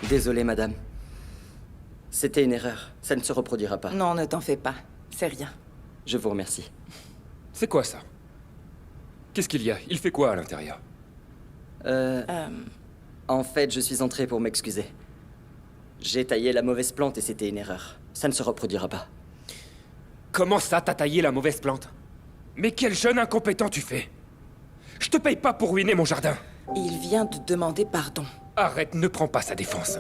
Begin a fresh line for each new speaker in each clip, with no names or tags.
Désolé, madame. C'était une erreur. Ça ne se reproduira pas.
Non, ne t'en fais pas. C'est rien.
Je vous remercie.
C'est quoi ça? Qu'est-ce qu'il y a? Il fait quoi à l'intérieur?
En fait, je suis entré pour m'excuser. J'ai taillé la mauvaise plante et c'était une erreur. Ça ne se reproduira pas.
Comment ça, t'as taillé la mauvaise plante? Mais quel jeune incompétent tu fais! Je te paye pas pour ruiner mon jardin!
Il vient de demander pardon.
Arrête, ne prends pas sa défense.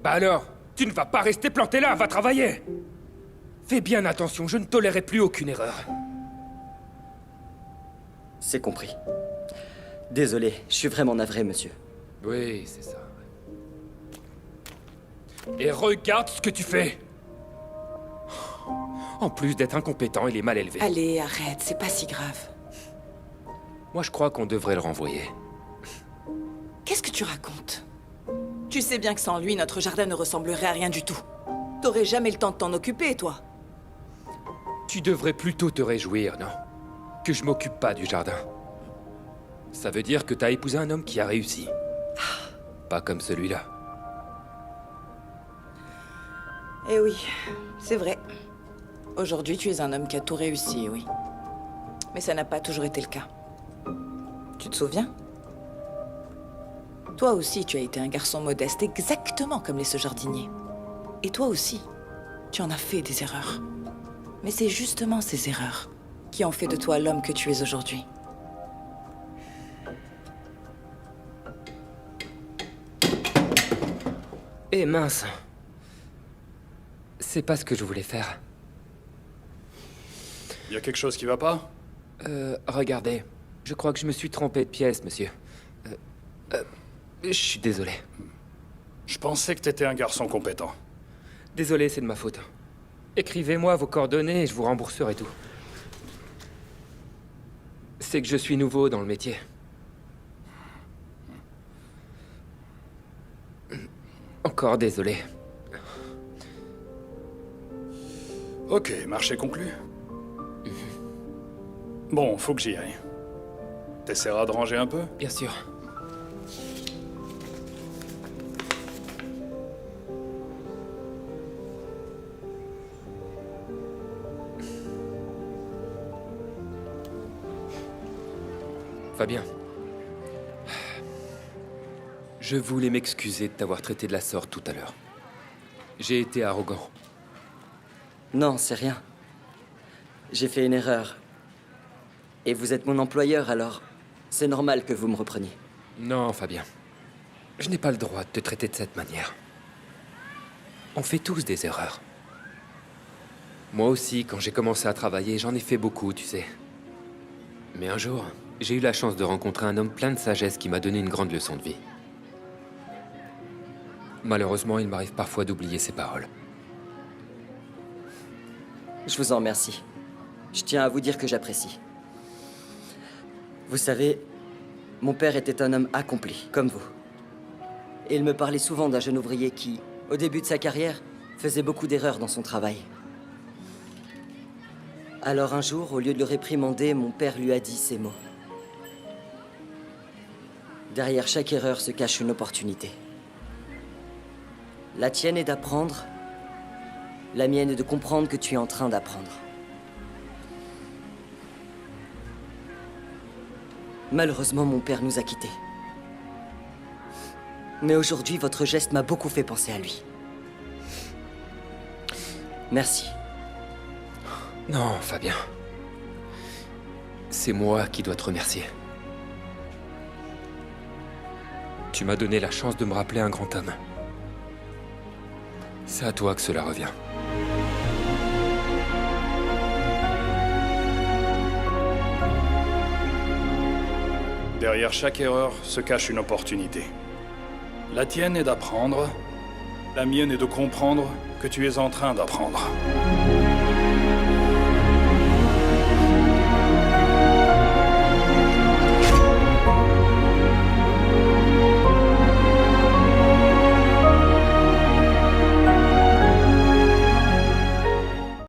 Bah alors, tu ne vas pas rester planté là, va travailler! Fais bien attention, je ne tolérerai plus aucune erreur.
C'est compris. Désolé, je suis vraiment navré, monsieur.
Oui, c'est ça. Et regarde ce que tu fais! En plus d'être incompétent, il est mal élevé.
Allez, arrête, c'est pas si grave.
Moi, je crois qu'on devrait le renvoyer.
Qu'est-ce que tu racontes? Tu sais bien que sans lui, notre jardin ne ressemblerait à rien du tout. T'aurais jamais le temps de t'en occuper, toi.
Tu devrais plutôt te réjouir, non? Que je m'occupe pas du jardin. Ça veut dire que t'as épousé un homme qui a réussi. Pas comme celui-là.
Eh oui, c'est vrai. Aujourd'hui, tu es un homme qui a tout réussi, oui. Mais ça n'a pas toujours été le cas. Tu te souviens? Toi aussi, tu as été un garçon modeste, exactement comme les ce jardiniers. Et toi aussi, tu en as fait des erreurs. Mais c'est justement ces erreurs qui ont fait de toi l'homme que tu es aujourd'hui.
Eh mince. C'est pas ce que je voulais faire.
Y a quelque chose qui va pas?
Regardez. Je crois que je me suis trompé de pièce, monsieur. Je suis désolé.
Je pensais que t'étais un garçon compétent.
Désolé, c'est de ma faute. Écrivez-moi vos coordonnées et je vous rembourserai tout. C'est que je suis nouveau dans le métier. Encore désolé.
Ok, marché conclu. Bon, faut que j'y aille. T'essaieras de ranger un peu?
Bien sûr. Fabien. Je voulais m'excuser de t'avoir traité de la sorte tout à l'heure. J'ai été arrogant.
Non, c'est rien. J'ai fait une erreur. Et vous êtes mon employeur, alors c'est normal que vous me repreniez.
Non, Fabien. Je n'ai pas le droit de te traiter de cette manière. On fait tous des erreurs. Moi aussi, quand j'ai commencé à travailler, j'en ai fait beaucoup, tu sais. Mais un jour, j'ai eu la chance de rencontrer un homme plein de sagesse qui m'a donné une grande leçon de vie. Malheureusement, il m'arrive parfois d'oublier ses paroles.
Je vous en remercie. Je tiens à vous dire que j'apprécie. Vous savez, mon père était un homme accompli, comme vous. Et il me parlait souvent d'un jeune ouvrier qui, au début de sa carrière, faisait beaucoup d'erreurs dans son travail. Alors un jour, au lieu de le réprimander, mon père lui a dit ces mots. Derrière chaque erreur se cache une opportunité. La tienne est d'apprendre, la mienne est de comprendre que tu es en train d'apprendre. Malheureusement, mon père nous a quittés. Mais aujourd'hui, votre geste m'a beaucoup fait penser à lui. Merci.
Non, Fabien. C'est moi qui dois te remercier. Tu m'as donné la chance de me rappeler un grand homme. C'est à toi que cela revient.
Derrière chaque erreur se cache une opportunité. La tienne est d'apprendre, la mienne est de comprendre que tu es en train d'apprendre.